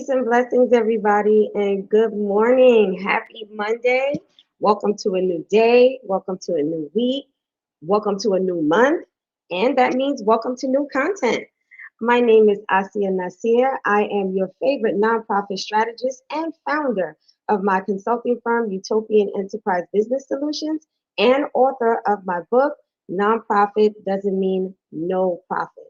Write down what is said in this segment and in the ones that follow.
Peace and blessings, everybody, and good morning. Happy Monday. Welcome to a new day. Welcome to a new week. Welcome to a new month. And that means welcome to new content. My name is Asia Nasir. I am your favorite nonprofit strategist and founder of my consulting firm, Utopian Enterprise Business Solutions, and author of my book, Nonprofit Doesn't Mean No Profit.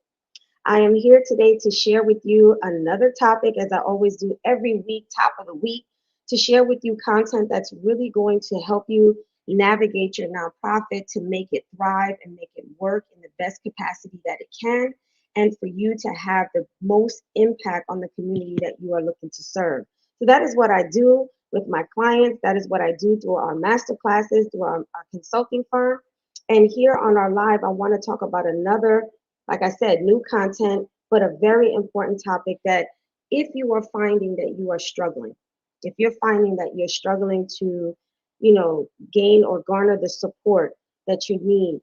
I am here today to share with you another topic, as I always do every week, top of the week, to share with you content that's really going to help you navigate your nonprofit to make it thrive and make it work in the best capacity that it can, and for you to have the most impact on the community that you are looking to serve. So, that is what I do with my clients. That is what I do through our master classes, through our consulting firm. And here on our live, I want to talk about another, like I said, new content, but a very important topic that if you are finding that you are struggling, if you're finding that you're struggling to, gain or garner the support that you need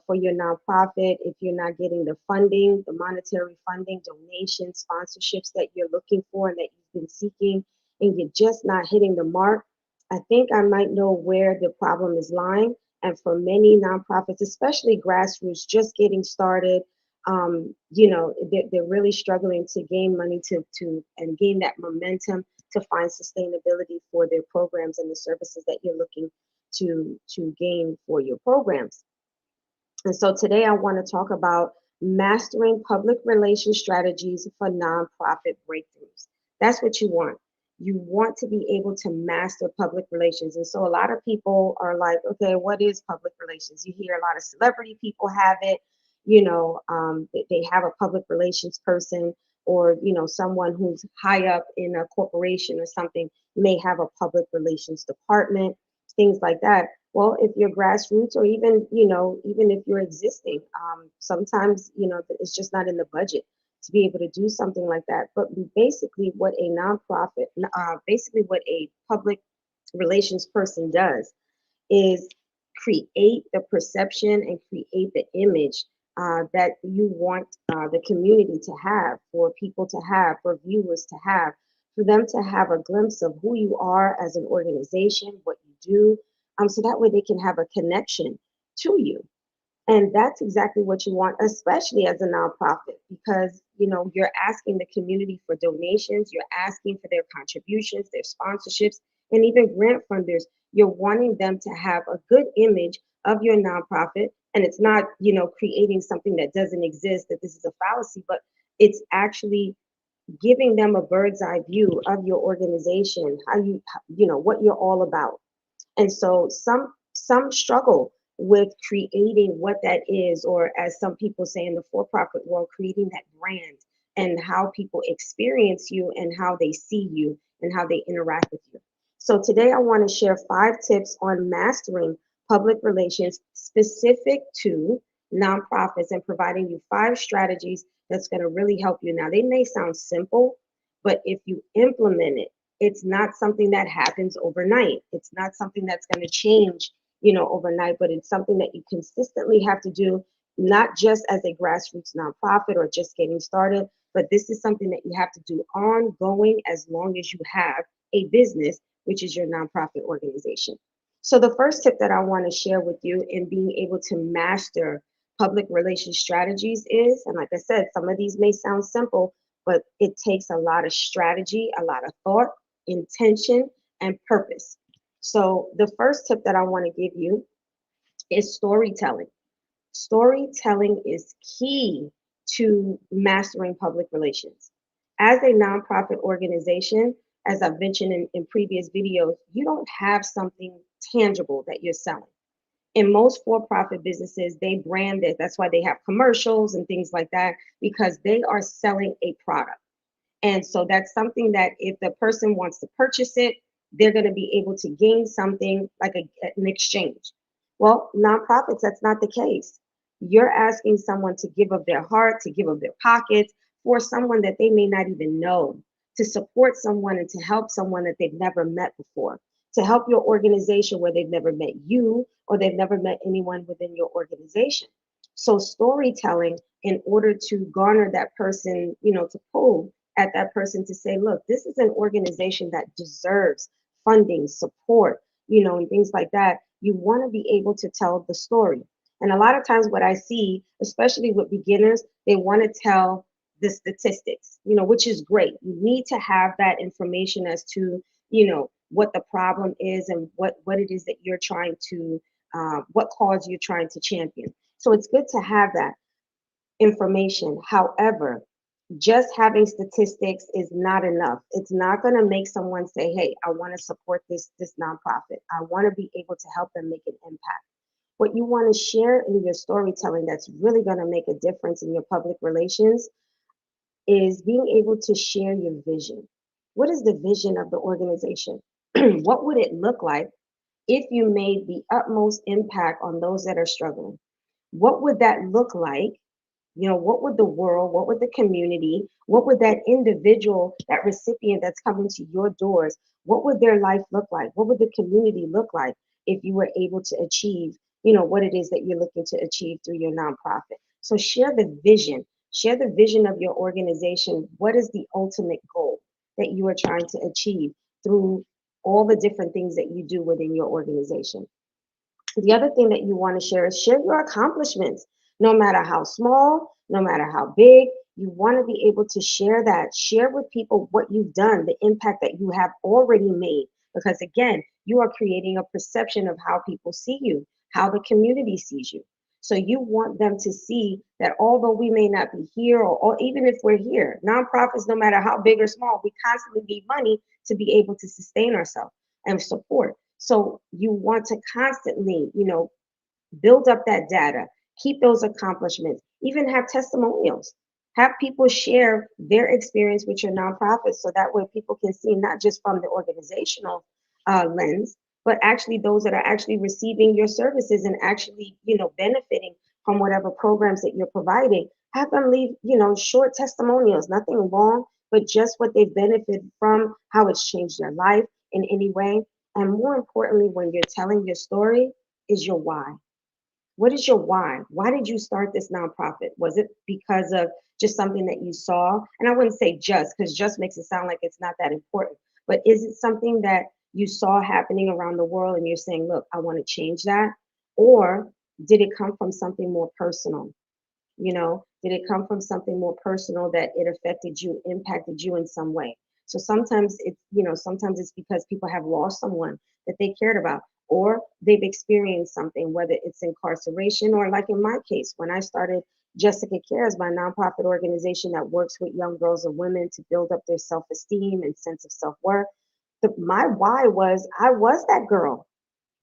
for your nonprofit, if you're not getting the funding, the monetary funding, donations, sponsorships that you're looking for and that you've been seeking, and you're just not hitting the mark, I think I might know where the problem is lying. And for many nonprofits, especially grassroots, just getting started, they're really struggling to gain money to and gain that momentum to find sustainability for their programs and the services that you're looking to gain for your programs. And so today I want to talk about mastering public relations strategies for nonprofit breakthroughs. That's what you want. You want to be able to master public relations. And so a lot of people are like, okay, what is public relations? You hear a lot of celebrity people have it, they have a public relations person, or, someone who's high up in a corporation or something may have a public relations department, things like that. Well, if you're grassroots, or even, even if you're existing, sometimes, it's just not in the budget to be able to do something like that. But basically what a nonprofit, basically what a public relations person does is create the perception and create the image that you want the community to have, for people to have, for viewers to have, for them to have a glimpse of who you are as an organization, what you do, so that way they can have a connection to you. And that's exactly what you want, especially as a nonprofit, because you're asking the community for donations, you're asking for their contributions, their sponsorships, and even grant funders. You're wanting them to have a good image of your nonprofit, and it's not, creating something that doesn't exist, that this is a fallacy, but it's actually giving them a bird's eye view of your organization, how what you're all about. And so some struggle with creating what that is, or as some people say in the for-profit world, creating that brand and how people experience you and how they see you and how they interact with you. So today I want to share 5 tips on mastering public relations specific to nonprofits, and providing you 5 strategies that's going to really help you. Now, they may sound simple, but if you implement it, it's not something that happens overnight. It's not something that's going to change, overnight, but it's something that you consistently have to do, not just as a grassroots nonprofit or just getting started, but this is something that you have to do ongoing as long as you have a business, which is your nonprofit organization. So the first tip that I want to share with you in being able to master public relations strategies is, and like I said, some of these may sound simple, but it takes a lot of strategy, a lot of thought, intention, and purpose. So the first tip that I want to give you is storytelling. Storytelling is key to mastering public relations. As a nonprofit organization, as I've mentioned in previous videos, you don't have something tangible that you're selling. In most for-profit businesses, they brand it. That's why they have commercials and things like that, because they are selling a product. And so that's something that if the person wants to purchase it, they're going to be able to gain something like an exchange. Well, nonprofits, that's not the case. You're asking someone to give of their heart, to give of their pockets, for someone that they may not even know, to support someone and to help someone that they've never met before, to help your organization where they've never met you, or they've never met anyone within your organization. So storytelling, in order to garner that person, to pull at that person to say, look, this is an organization that deserves funding, support, and things like that. You want to be able to tell the story. And a lot of times, what I see, especially with beginners, they want to tell the statistics, which is great. You need to have that information as to, what the problem is and what it is that you're trying to, what cause you're trying to champion. So it's good to have that information. However, just having statistics is not enough. It's not going to make someone say, "Hey, I want to support this nonprofit. I want to be able to help them make an impact." What you want to share in your storytelling that's really going to make a difference in your public relations is being able to share your vision. What is the vision of the organization? What would it look like if you made the utmost impact on those that are struggling? What would that look like? What would the world, what would the community, what would that individual, that recipient that's coming to your doors, what would their life look like? What would the community look like if you were able to achieve, what it is that you're looking to achieve through your nonprofit? So share the vision of your organization. What is the ultimate goal that you are trying to achieve through all the different things that you do within your organization? The other thing that you want to share is share your accomplishments, no matter how small, no matter how big. You want to be able to share that. Share with people what you've done, the impact that you have already made. Because again, you are creating a perception of how people see you, how the community sees you. So you want them to see that although we may not be here, or even if we're here, nonprofits, no matter how big or small, we constantly need money to be able to sustain ourselves and support. So you want to constantly, build up that data, keep those accomplishments, even have testimonials. Have people share their experience with your nonprofit so that way people can see not just from the organizational lens, but actually those that are actually receiving your services and actually, benefiting from whatever programs that you're providing. Have them leave, short testimonials, nothing long, but just what they've benefited from, how it's changed their life in any way. And more importantly, when you're telling your story, is your why. What is your why? Why did you start this nonprofit? Was it because of just something that you saw? And I wouldn't say just, because just makes it sound like it's not that important. But is it something that you saw happening around the world and you're saying, look, I want to change that? Or did it come from something more personal? Did it come from something more personal that it affected you, impacted you in some way? So sometimes it's because people have lost someone that they cared about, or they've experienced something, whether it's incarceration, or like in my case, when I started Jessica Cares, my nonprofit organization that works with young girls and women to build up their self-esteem and sense of self-worth. My why was, I was that girl.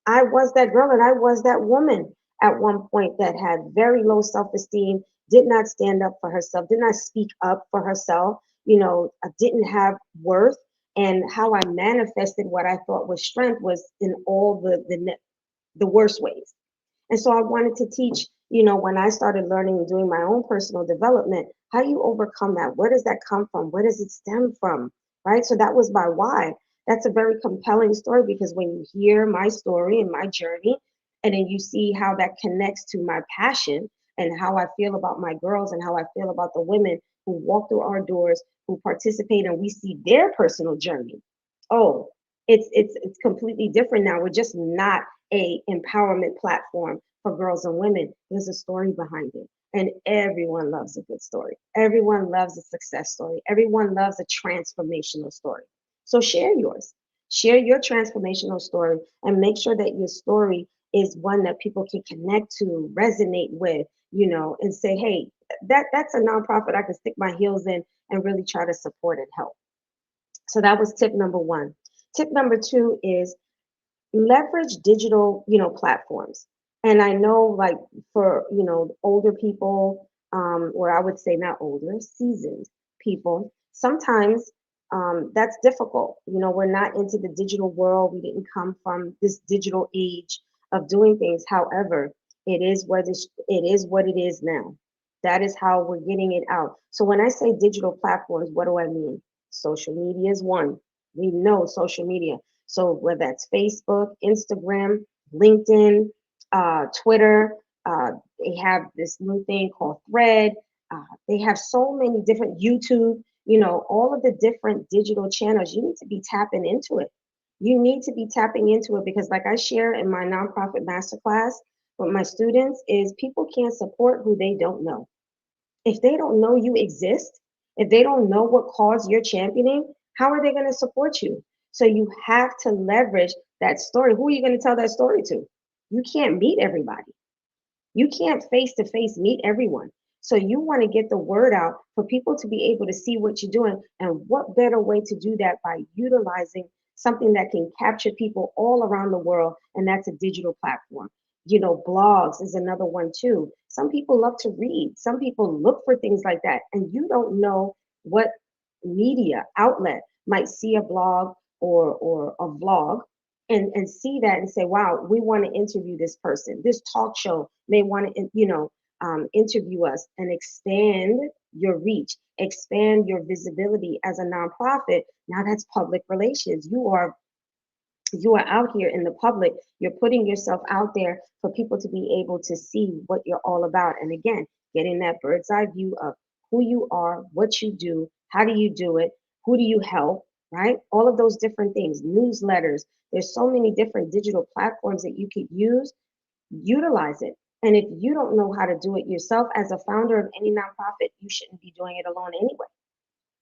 I was that girl and I was that woman at one point that had very low self esteem, did not stand up for herself, did not speak up for herself, didn't have worth. And how I manifested what I thought was strength was in all the worst ways. And so I wanted to teach, when I started learning and doing my own personal development, how do you overcome that? Where does that come from? Where does it stem from? Right. So that was my why. That's a very compelling story, because when you hear my story and my journey, and then you see how that connects to my passion and how I feel about my girls and how I feel about the women who walk through our doors, who participate, and we see their personal journey. Oh, it's completely different now. We're just not a empowerment platform for girls and women. There's a story behind it. And everyone loves a good story. Everyone loves a success story. Everyone loves a transformational story. So share yours. Share your transformational story and make sure that your story is one that people can connect to, resonate with, and say, hey, that's a nonprofit I can stick my heels in and really try to support and help. So that was tip number one. Tip number two is leverage digital, platforms. And I know, like, for, older people, or I would say not older, seasoned people, sometimes that's difficult. We're not into the digital world. We didn't come from this digital age of doing things. However, it is what it is now. That is how we're getting it out. So when I say digital platforms, what do I mean? Social media is one. We know social media. So whether that's Facebook, Instagram, LinkedIn, Twitter, they have this new thing called Thread. They have so many different YouTube. all of the different digital channels. You need to be tapping into it. You need to be tapping into it because, like I share in my nonprofit masterclass with my students, is people can't support who they don't know. If they don't know you exist, if they don't know what cause you're championing, how are they going to support you? So you have to leverage that story. Who are you going to tell that story to? You can't meet everybody. You can't face to face meet everyone. So you want to get the word out for people to be able to see what you're doing. And what better way to do that by utilizing something that can capture people all around the world, and that's a digital platform. Blogs is another one too. Some people love to read. Some people look for things like that. And you don't know what media outlet might see a blog or a vlog and see that and say, wow, we want to interview this person. This talk show may want to, interview us and expand your reach, expand your visibility as a nonprofit. Now that's public relations. You are out here in the public. You're putting yourself out there for people to be able to see what you're all about. And again, getting that bird's eye view of who you are, what you do, how do you do it, who do you help, right? All of those different things, newsletters. There's so many different digital platforms that you could use. Utilize it. And if you don't know how to do it yourself as a founder of any nonprofit, you shouldn't be doing it alone anyway.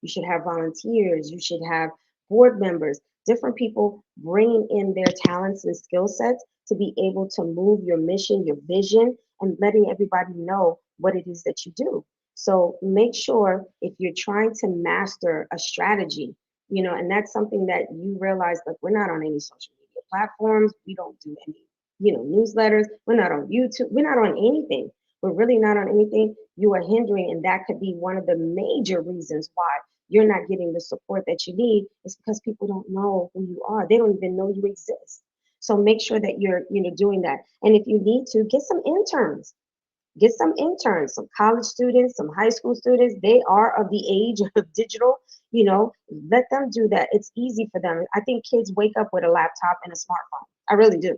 You should have volunteers. You should have board members, different people bringing in their talents and skill sets to be able to move your mission, your vision, and letting everybody know what it is that you do. So make sure if you're trying to master a strategy, and that's something that you realize, like, we're not on any social media platforms. We don't do any, newsletters. We're not on YouTube. We're not on anything. We're really not on anything. You are hindering, and that could be one of the major reasons why you're not getting the support that you need, is because people don't know who you are. They don't even know you exist. So make sure that you're, doing that. And if you need to, get some interns, some college students, some high school students. They are of the age of digital, let them do that. It's easy for them. I think kids wake up with a laptop and a smartphone. I really do.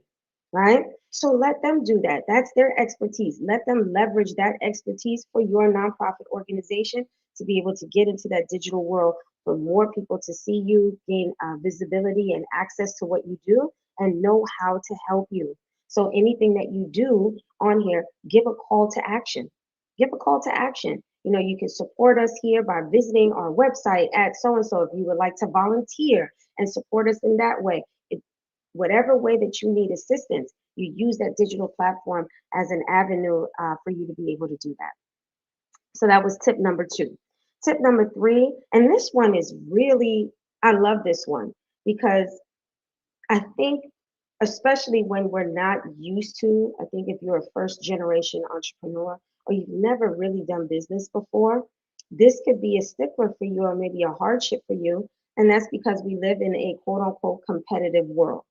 Right? So let them do that. That's their expertise. Let them leverage that expertise for your nonprofit organization to be able to get into that digital world, for more people to see you, gain visibility and access to what you do, and know how to help you. So anything that you do on here, give a call to action. Give a call to action. You can support us here by visiting our website at so and so if you would like to volunteer and support us in that way. Whatever way that you need assistance, you use that digital platform as an avenue for you to be able to do that. So that was tip number 2. Tip number 3, and this one is really, I love this one because I think, especially when we're not used to, I think if you're a first generation entrepreneur or you've never really done business before, this could be a stickler for you or maybe a hardship for you. And that's because we live in a quote unquote competitive world,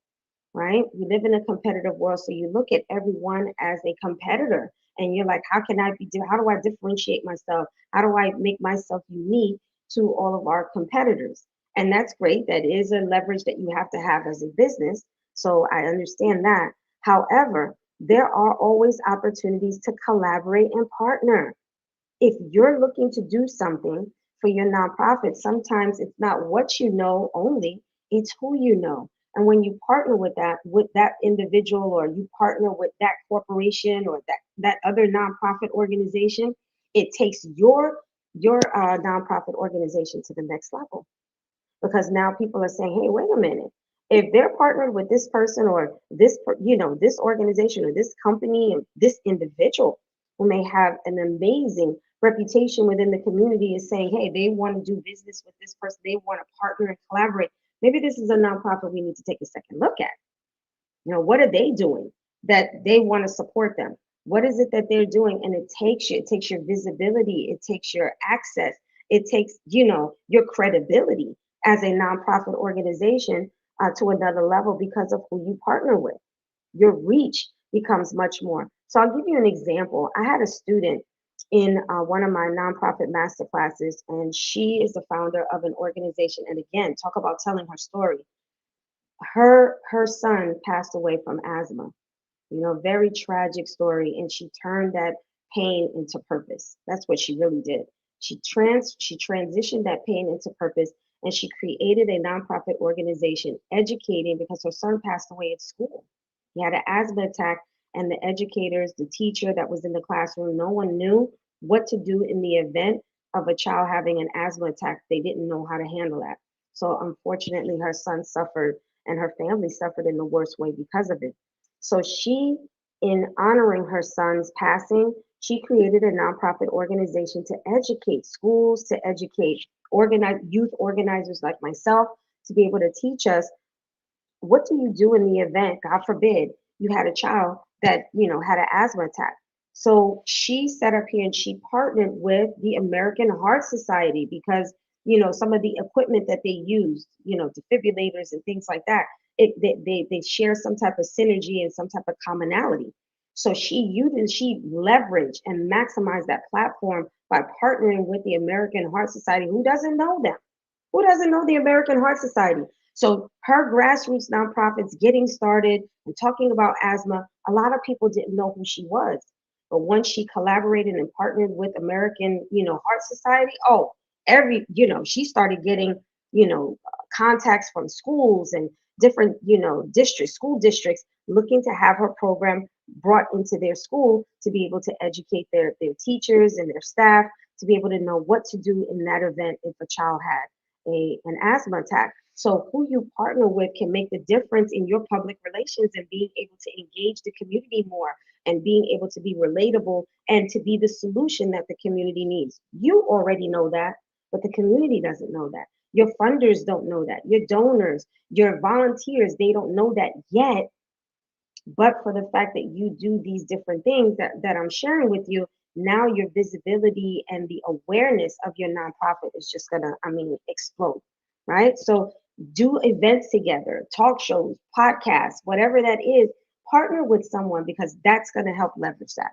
right? We live in a competitive world. So you look at everyone as a competitor and you're like, how do I differentiate myself? How do I make myself unique to all of our competitors? And that's great. That is a leverage that you have to have as a business. So I understand that. However, there are always opportunities to collaborate and partner. If you're looking to do something for your nonprofit, sometimes it's not what you know only, it's who you know. And when you partner with that individual, or you partner with that corporation or that other nonprofit organization, it takes your nonprofit organization to the next level, because now people are saying, hey, wait a minute. If they're partnered with this person or this organization or this company and this individual who may have an amazing reputation within the community, is saying, hey, they want to do business with this person, they want to partner and collaborate. Maybe this is a nonprofit we need to take a second look at. What are they doing that they want to support them? What is it that they're doing? And it takes your visibility, it takes your access, it takes, your credibility as a nonprofit organization to another level because of who you partner with. Your reach becomes much more. So I'll give you an example. I had a student in one of my nonprofit master classes, and she is the founder of an organization. And again, talk about telling her story. Her son passed away from asthma. Very tragic story, and she turned that pain into purpose. That's what she really did. She transitioned that pain into purpose, and she created a nonprofit organization educating because her son passed away at school. He had an asthma attack, and the educators, the teacher that was in the classroom, no one knew what to do in the event of a child having an asthma attack. They didn't know how to handle that. So unfortunately, her son suffered and her family suffered in the worst way because of it. So she, in honoring her son's passing, she created a nonprofit organization to educate schools, to educate organize youth organizers like myself, to be able to teach us what do you do in the event, God forbid, you had a child that, had an asthma attack. So she set up here and she partnered with the American Heart Society because, some of the equipment that they used, defibrillators and things like that, they share some type of synergy and some type of commonality. So she leveraged and maximized that platform by partnering with the American Heart Society. Who doesn't know them? Who doesn't know the American Heart Society? So her grassroots nonprofits getting started and talking about asthma, a lot of people didn't know who she was. But once she collaborated and partnered with American, Heart Society, oh, she started getting, contacts from schools and different, school districts looking to have her program brought into their school to be able to educate their teachers and their staff to be able to know what to do in that event if a child had an asthma attack. So who you partner with can make the difference in your public relations and being able to engage the community more and being able to be relatable and to be the solution that the community needs. You already know that, but the community doesn't know that. Your funders don't know that. Your donors, your volunteers, they don't know that yet. But for the fact that you do these different things that I'm sharing with you, now your visibility and the awareness of your nonprofit is just gonna, explode, right? So do events together, talk shows, podcasts, whatever that is, partner with someone because that's gonna help leverage that.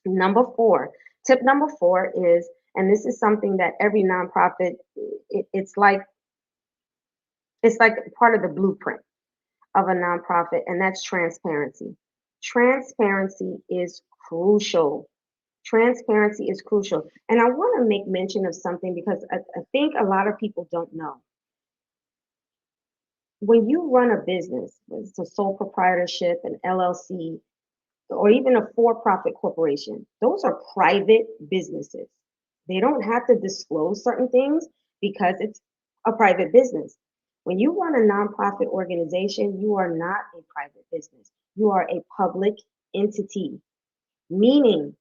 Number four, tip number four is, and this is something that every nonprofit, it's like part of the blueprint of a nonprofit, and that's transparency. Transparency is crucial. Transparency is crucial. And I want to make mention of something because I think a lot of people don't know. When you run a business, it's a sole proprietorship, an LLC, or even a for profit corporation, those are private businesses. They don't have to disclose certain things because it's a private business. When you run a nonprofit organization, you are not a private business. You are a public entity, meaning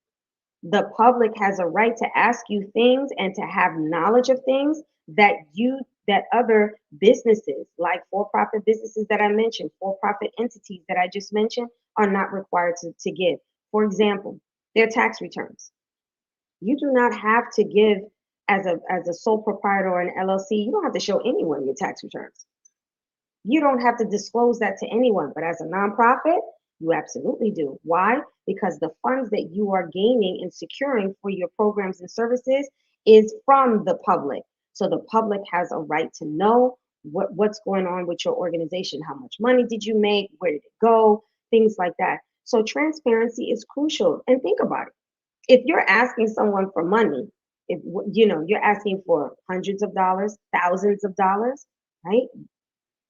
the public has a right to ask you things and to have knowledge of things that other businesses like for-profit businesses that I mentioned, for-profit entities that I just mentioned are not required to give. For example, their tax returns. You do not have to give as a sole proprietor or an LLC, you don't have to show anyone your tax returns. You don't have to disclose that to anyone, but as a nonprofit, you absolutely do. Why? Because the funds that you are gaining and securing for your programs and services is from the public. So the public has a right to know what's going on with your organization. How much money did you make? Where did it go? Things like that. So transparency is crucial. And think about it. If you're asking someone for money, if you're asking for hundreds of dollars, thousands of dollars, right?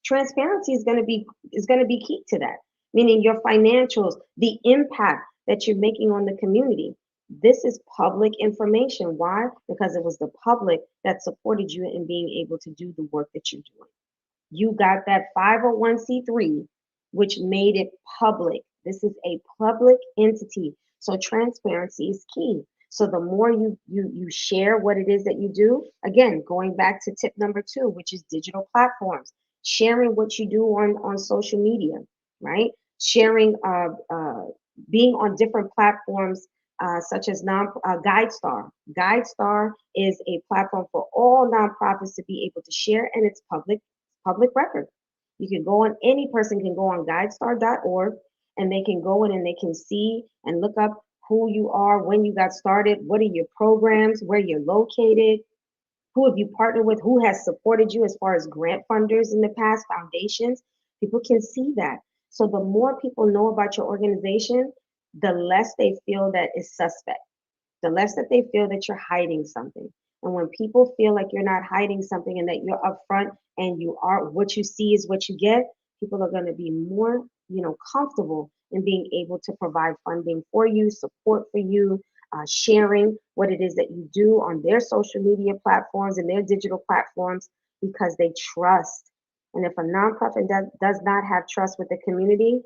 Transparency is going to be key to that, meaning your financials, the impact that you're making on the community. This is public information. Why? Because it was the public that supported you in being able to do the work that you're doing. You got that 501c3, which made it public. This is a public entity. So transparency is key. So the more you share what it is that you do, again, going back to tip number two, which is digital platforms, sharing what you do on social media, right? Sharing, being on different platforms such as GuideStar. GuideStar is a platform for all nonprofits to be able to share, and it's public record. You can go on, any person can go on guidestar.org and they can go in and they can see and look up who you are, when you got started, what are your programs, where you're located, who have you partnered with, who has supported you as far as grant funders in the past, foundations. People can see that. So the more people know about your organization, the less they feel that it's suspect. the less that they feel that you're hiding something. And when people feel like you're not hiding something and that you're upfront and you are what you see is what you get, people are going to be more, comfortable in being able to provide funding for you, support for you, sharing what it is that you do on their social media platforms and their digital platforms because they trust. And if a nonprofit does not have trust with the community,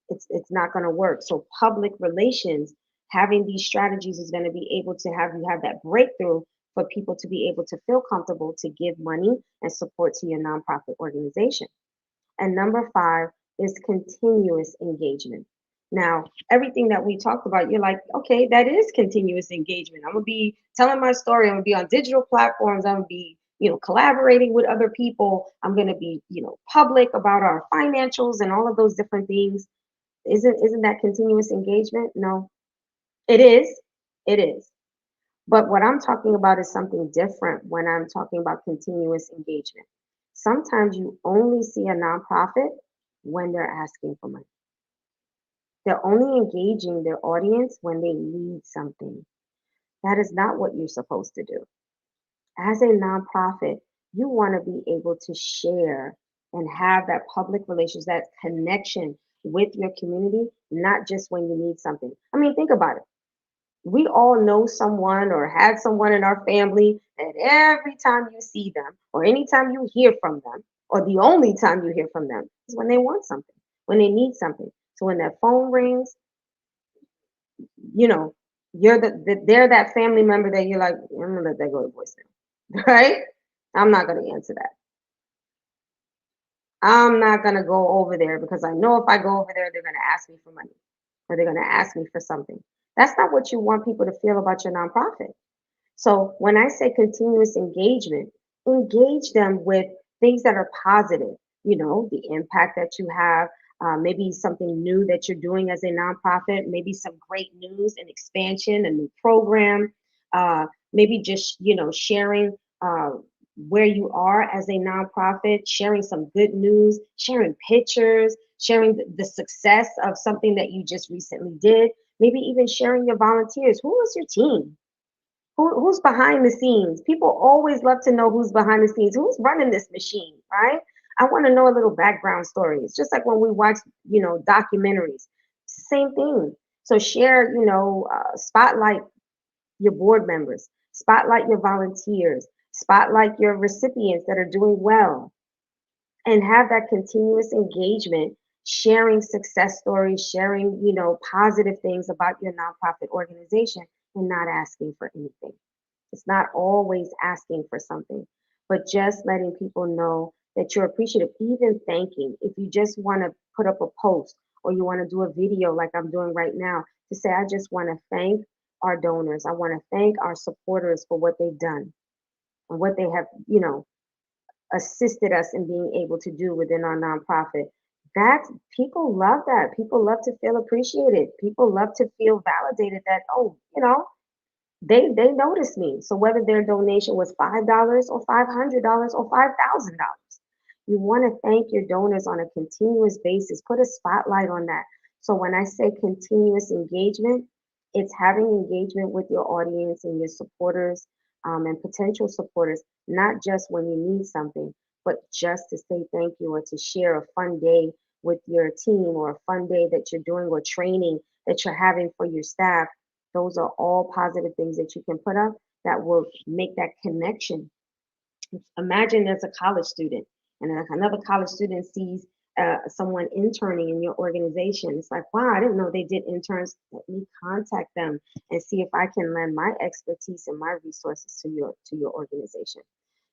it's not going to work. So public relations, having these strategies is going to be able to have you have that breakthrough for people to be able to feel comfortable to give money and support to your nonprofit organization. And number five is continuous engagement. Now, everything that we talked about, you're like, okay, that is continuous engagement. I'm gonna be telling my story. I'm gonna be on digital platforms. I'm gonna be, collaborating with other people. I'm gonna be, public about our financials and all of those different things. Isn't that continuous engagement? No, it is. It is. But what I'm talking about is something different when I'm talking about continuous engagement. Sometimes you only see a nonprofit when they're asking for money. They're only engaging their audience when they need something. That is not what you're supposed to do. As a nonprofit, you want to be able to share and have that public relations, that connection with your community, not just when you need something. I mean, think about it. We all know someone or had someone in our family that every time you see them or anytime you hear from them or the only time you hear from them is when they want something, when they need something. So when that phone rings, you know, they're that family member that you're like, I'm gonna let that go to voicemail, right? I'm not gonna answer that. I'm not gonna go over there because I know if I go over there, they're gonna ask me for money or they're gonna ask me for something. That's not what you want people to feel about your nonprofit. So when I say continuous engagement, engage them with things that are positive, the impact that you have, maybe something new that you're doing as a nonprofit, maybe some great news and expansion, a new program, maybe just, sharing where you are as a nonprofit, sharing some good news, sharing pictures, sharing the success of something that you just recently did, maybe even sharing your volunteers. Who is your team? Who's behind the scenes? People always love to know who's behind the scenes, who's running this machine, right? I want to know a little background story. It's just like when we watch, documentaries, same thing. So share, spotlight your board members, spotlight your volunteers, spotlight your recipients that are doing well, and have that continuous engagement, sharing success stories, sharing, positive things about your nonprofit organization and not asking for anything. It's not always asking for something, but just letting people know that you're appreciative, even thanking. If you just want to put up a post or you want to do a video like I'm doing right now to say, I just want to thank our donors. I want to thank our supporters for what they've done and what they have, assisted us in being able to do within our nonprofit. That people love that. People love to feel appreciated. People love to feel validated that, oh, they noticed me. So whether their donation was $5 or $500 or $5,000, you want to thank your donors on a continuous basis. Put a spotlight on that. So when I say continuous engagement, it's having engagement with your audience and your supporters and potential supporters, not just when you need something, but just to say thank you or to share a fun day with your team or a fun day that you're doing or training that you're having for your staff. Those are all positive things that you can put up that will make that connection. Imagine as a college student and then another college student sees someone interning in your organization. It's like, wow, I didn't know they did interns. Let me contact them and see if I can lend my expertise and my resources to your organization.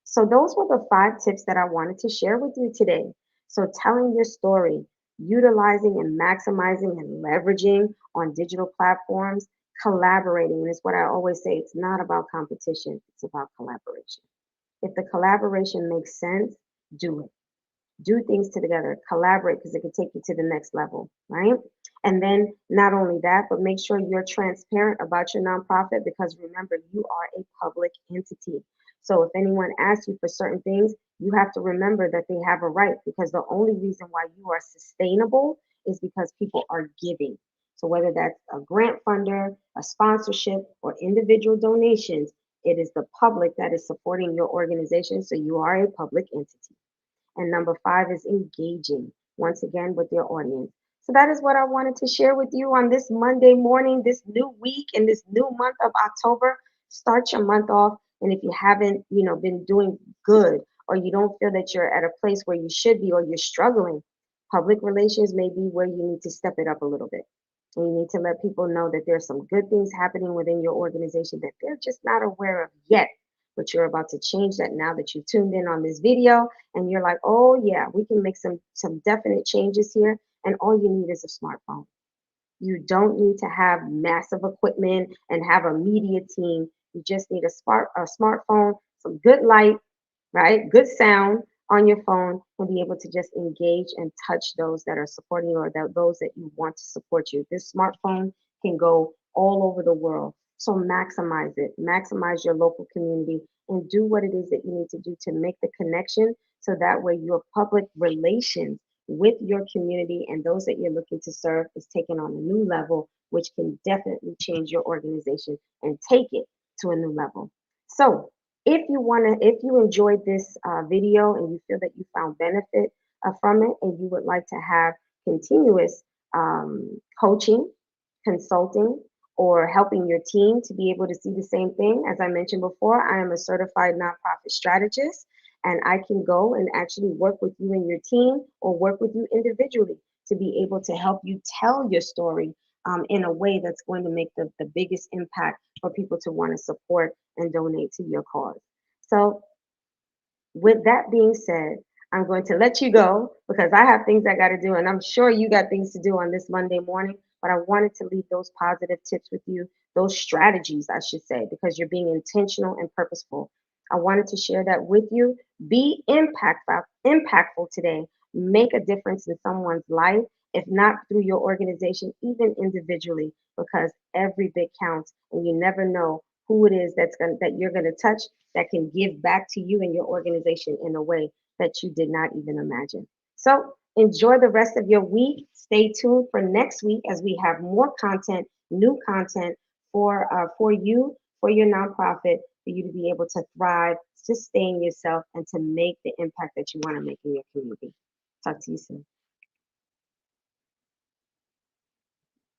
So those were the five tips that I wanted to share with you today. So telling your story, utilizing and maximizing and leveraging on digital platforms, collaborating. And it's what I always say, it's not about competition, it's about collaboration. If the collaboration makes sense, do it. Do things together, collaborate because it can take you to the next level, right? And then not only that, but make sure you're transparent about your nonprofit because remember, you are a public entity. So if anyone asks you for certain things, you have to remember that they have a right because the only reason why you are sustainable is because people are giving. So whether that's a grant funder, a sponsorship, or individual donations, it is the public that is supporting your organization. So you are a public entity. And number five is engaging once again with your audience. So that is what I wanted to share with you on this Monday morning, this new week, and this new month of October. Start your month off. And if you haven't, been doing good, or you don't feel that you're at a place where you should be, or you're struggling, public relations may be where you need to step it up a little bit. And you need to let people know that there's some good things happening within your organization that they're just not aware of yet. But you're about to change that now that you've tuned in on this video and you're like, oh yeah, we can make some definite changes here. And all you need is a smartphone. You don't need to have massive equipment and have a media team. You just need a smartphone, some good light, right? Good sound on your phone, and be able to just engage and touch those that are supporting you, or those that you want to support you. This smartphone can go all over the world. So maximize it, maximize your local community, and do what it is that you need to do to make the connection, so that way your public relations with your community and those that you're looking to serve is taken on a new level, which can definitely change your organization and take it to a new level. So if you enjoyed this video and you feel that you found benefit from it, and you would like to have continuous coaching, consulting, or helping your team to be able to see the same thing, as I mentioned before, I am a certified nonprofit strategist, and I can go and actually work with you and your team, or work with you individually to be able to help you tell your story in a way that's going to make the biggest impact for people to want to support and donate to your cause. So, with that being said, I'm going to let you go because I have things I got to do, and I'm sure you got things to do on this Monday morning. But I wanted to leave those positive tips with you, those strategies, I should say, because you're being intentional and purposeful. I wanted to share that with you. Be impactful today. Make a difference in someone's life, if not through your organization, even individually, because every bit counts, and you never know who it is that you're gonna touch, that can give back to you and your organization in a way that you did not even imagine. So enjoy the rest of your week. Stay tuned for next week as we have more content, new content for you, for your nonprofit, for you to be able to thrive, sustain yourself, and to make the impact that you want to make in your community. Talk to you soon.